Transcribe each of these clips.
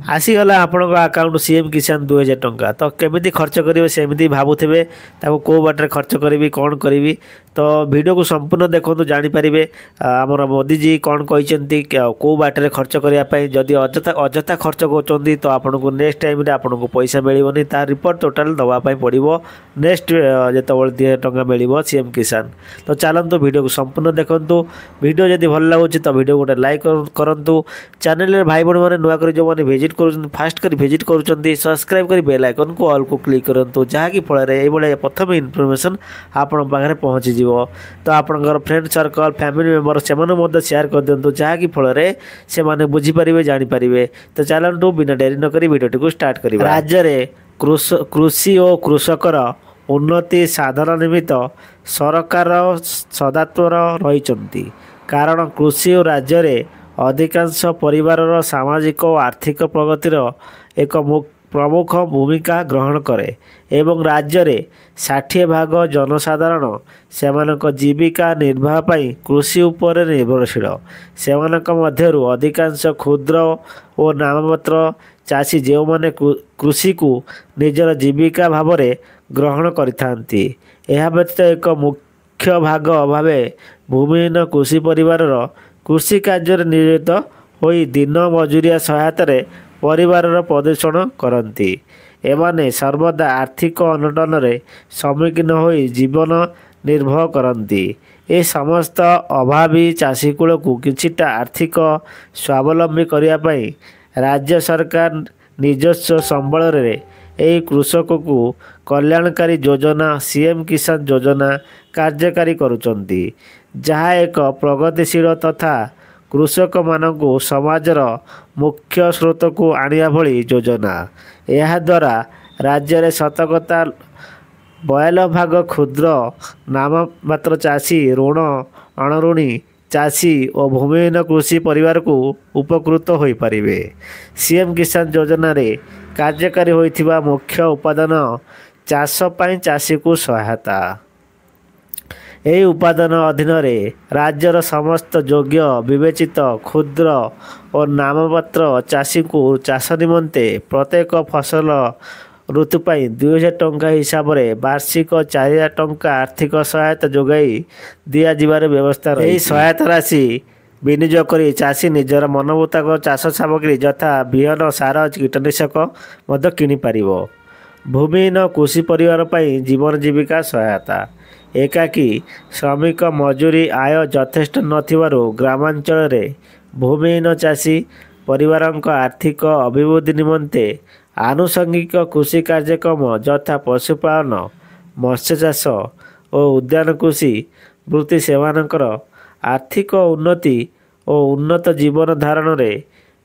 आसीगला आपणको account CM किसान 2000 टंका तो केमिति खर्च करेंगे सेमती भावुवे ताको को बाटे खर्च करी कौन करी तो वीडियो को संपूर्ण देखो जानीपारे आमर मोदी जी कौन कहते कौ बाटे खर्च करने जदि अजथा अजथा खर्च कर तो आपन को नेक्स्ट टाइम आपन को पैसा मिलनी ता रिपोर्ट टोटाल दवाई पड़ो नेक्स्ट जो 2000 टंका मिल सीएम किसान। तो चलतु वीडियो को संपूर्ण देखु वीडियो जदि भल लगुच तो वीडियो गोटे लाइक करूँ चैनल भाई भाई मैंने नुआ कर जो मैंने विजिट कर फास्ट कर विजिट कर सब्सक्राइब कर बेल आइकन को ऑल को क्लिक करूँ जहाँकि फल ये प्रथम इनफॉरमेशन आपण पाखे पहुँची तो आपंकर फ्रेंड सर्कल फैमिली मेंबर से शेयर कर दिंतु जहाँकि फल से बुझीपारे जानीपारे। तो चलतु बिना डेरी नक वीडियो को स्टार्ट कर। राज्य में कृषि और कृषकर उन्नति साधन निमित्त सरकार सदात्वर रही कारण कृषि और राज्य में अधिकांश परिवार सामाजिक और आर्थिक प्रगतिर एक प्रमुख भूमिका ग्रहण करे एवं राज्य में 60% जनसाधारण सेमानक जीविका निर्वाह पाई कृषि उपर निर्भरशील सेमानक मध्यरु अधिकांश क्षुद्र और नाममात्र चाषी जो माने कृषि को निजर जीविका भाव में ग्रहण करिथांती। एहा व्यतीत एक मुख्य भाग भाव भूमिहीन कृषि परिवार कृषि कार्य नियोजित होई दिन मजूरिया सहायतार परिवार प्रदूषण करती एमाने सर्वदा आर्थिक अनटन सम्मुखीन होई जीवन निर्वाह करती। ए समस्त अभावी चाषीकूल को किछिटा आर्थिक स्वावलंबी करने राज्य सरकार निजस्व संबल यही कृषक को कल्याणकारी योजना सीएम किसान योजना कार्यकारी करुचंती जहाँ एक प्रगतिशील तथा कृषक मानक समाजर मुख्य स्रोत को आनिया भली योजना। यह द्वारा राज्य में शतकता 92% क्षुद्र नाममात्र चाषी ऋण अणऋणी चाषी और भूमिहीन कृषि परिवार को उपकृत हो पारे। सीएम किसान योजना रे कार्यकारी होइथिबा मुख्य उपादान चाष पाई चाषी को सहायता। यही उपादान अधीन राज्यर समस्त योग्य विवेचित क्षुद्र और नाममात्र चाषी को चाष निमंते प्रत्येक फसल ऋतु पाई 2000 टंका हिसाब से वार्षिक 4000 टंका आर्थिक सहायता जोगाई दिया जिबार व्यवस्था रही। यही सहायता राशि विनियोग कर चाषी निजर मनमुताबक चाष सामग्री यथा बिहन सार कीटनाशक किनी पारिबो। भूमिहीन कृषि परिवार पाई जीवन जीविका सहायता एकाकी श्रमिक मजूरी आय यथेष्ट नथिबारु ग्रामांचल रे भूमिहीन चाषी परिवारक आर्थिक अभिवृद्धि निमंते आनुषंगिक कृषि कार्यक्रम यथा पशुपालन मत्स्य चाष और उद्यान कृषि वृत्ति सेवानकर आर्थिक उन्नति और उन्नत जीवन धारण रे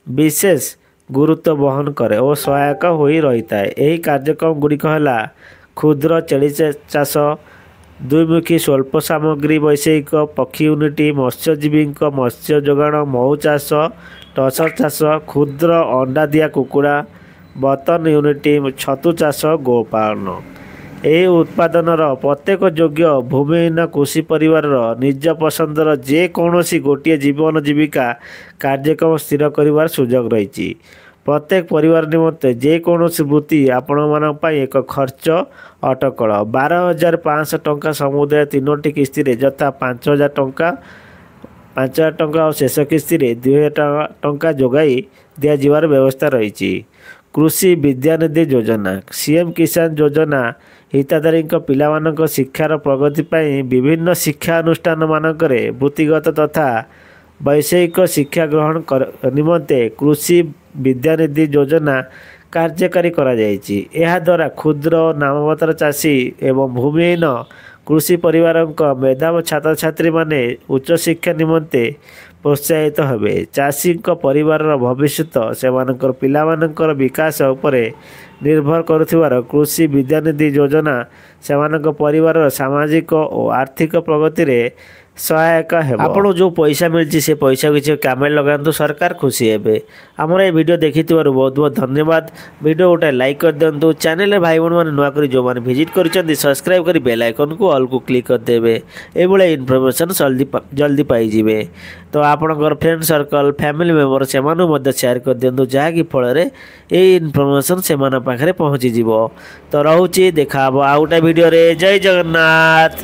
विशेष गुरुत्व बहन करे और सहायक हो रही है। यही कार्यक्रम गुड़िक है क्षुद्र छेली चाष दुईमुखी स्वल्प सामग्री वैषयिक पक्षी यूनिट मत्स्यजीवी मत्स्य जोगाण महू चाष टसर चाष क्षुद्र अंडा दिया कुकुड़ा बतन यूनिट छतु चाष गोपालन। यही उत्पादनर प्रत्येक योग्य भूमिहीन कृषि परिवार निज पसंदर जेकोसी गोटे जीवन जीविका कार्यक्रम स्थिर कर सुजोग रही। प्रत्येक परिवार निमंते जेकोसी वृत्ति आपण मान एक खर्च अटकल 12,500 टंका समुदाय 3टी किस्ती यथा 5,000 टंका और शेष किस्ती 2,000 टंका जोगाई दिया जिवार व्यवस्था रही। कृषि विद्यानिधि योजना सीएम किसान योजना हिताधारी पिलामानक शिक्षार प्रगति पाई विभिन्न शिक्षा अनुष्ठान मानकरे वृत्तिगत तथा वैषयिक शिक्षा ग्रहण निमंते कृषि विद्यानिधि योजना कार्यकारी करा जायछि। एहा द्वारा क्षुद्र नाममात्र चाषी एवं भूमिहीन कृषि परिवारक मेधावी छात्र छात्री माने उच्च शिक्षा निमंते प्रोत्साहित हेबे। चाषी परिवार भविष्यत सेमानकर पिलामानकर विकास उपरे निर्भर करुथिबार कृषि विद्यानिधि योजना सेमानक परिवार सामाजिक और आर्थिक प्रगति रे ସହାୟକ ହେବ। ଆପଣଙ୍କୁ ଯେଉଁ ପଇସା ମିଳିଛି ସେ ପଇସା କିଛି କାମରେ ଲଗାନ୍ତୁ, ସରକାର ଖୁସି ହେବେ। ଆମର ଏ ଭିଡ଼ିଓ ଦେଖିଥିବାରୁ ବହୁତ ବହୁତ ଧନ୍ୟବାଦ। ଭିଡ଼ିଓ ଗୋଟେ ଲାଇକ୍ କରିଦିଅନ୍ତୁ। ଚ୍ୟାନେଲରେ ଭାଇ ଭଉଣୀମାନେ ନୂଆ କରି ଯେଉଁମାନେ ଭିଜିଟ୍ କରିଛନ୍ତି ସବସ୍କ୍ରାଇବ୍ କରି ବେଲ୍ ଆଇକନ୍କୁ ଅଲ୍କୁ କ୍ଲିକ୍ କରିଦେବେ। ଏଭଳିଆ ଇନଫର୍ମେସନ୍ ଜଲ୍ଦି ପାଇଯିବେ। ତ ଆପଣଙ୍କର ଫ୍ରେଣ୍ଡ ସର୍କଲ୍, ଫ୍ୟାମିଲି ମେମ୍ବର ସେମାନଙ୍କୁ ମଧ୍ୟ ସେୟାର କରିଦିଅନ୍ତୁ, ଯାହାକି ଫଳରେ ଏଇ ଇନଫର୍ମେସନ୍ ସେମାନଙ୍କ ପାଖରେ ପହଞ୍ଚିଯିବ। ତ ରହୁଛି, ଦେଖା ହେବ ଆଉ ଗୋଟେ ଭିଡ଼ିଓରେ। ଜୟ ଜଗନ୍ନାଥ।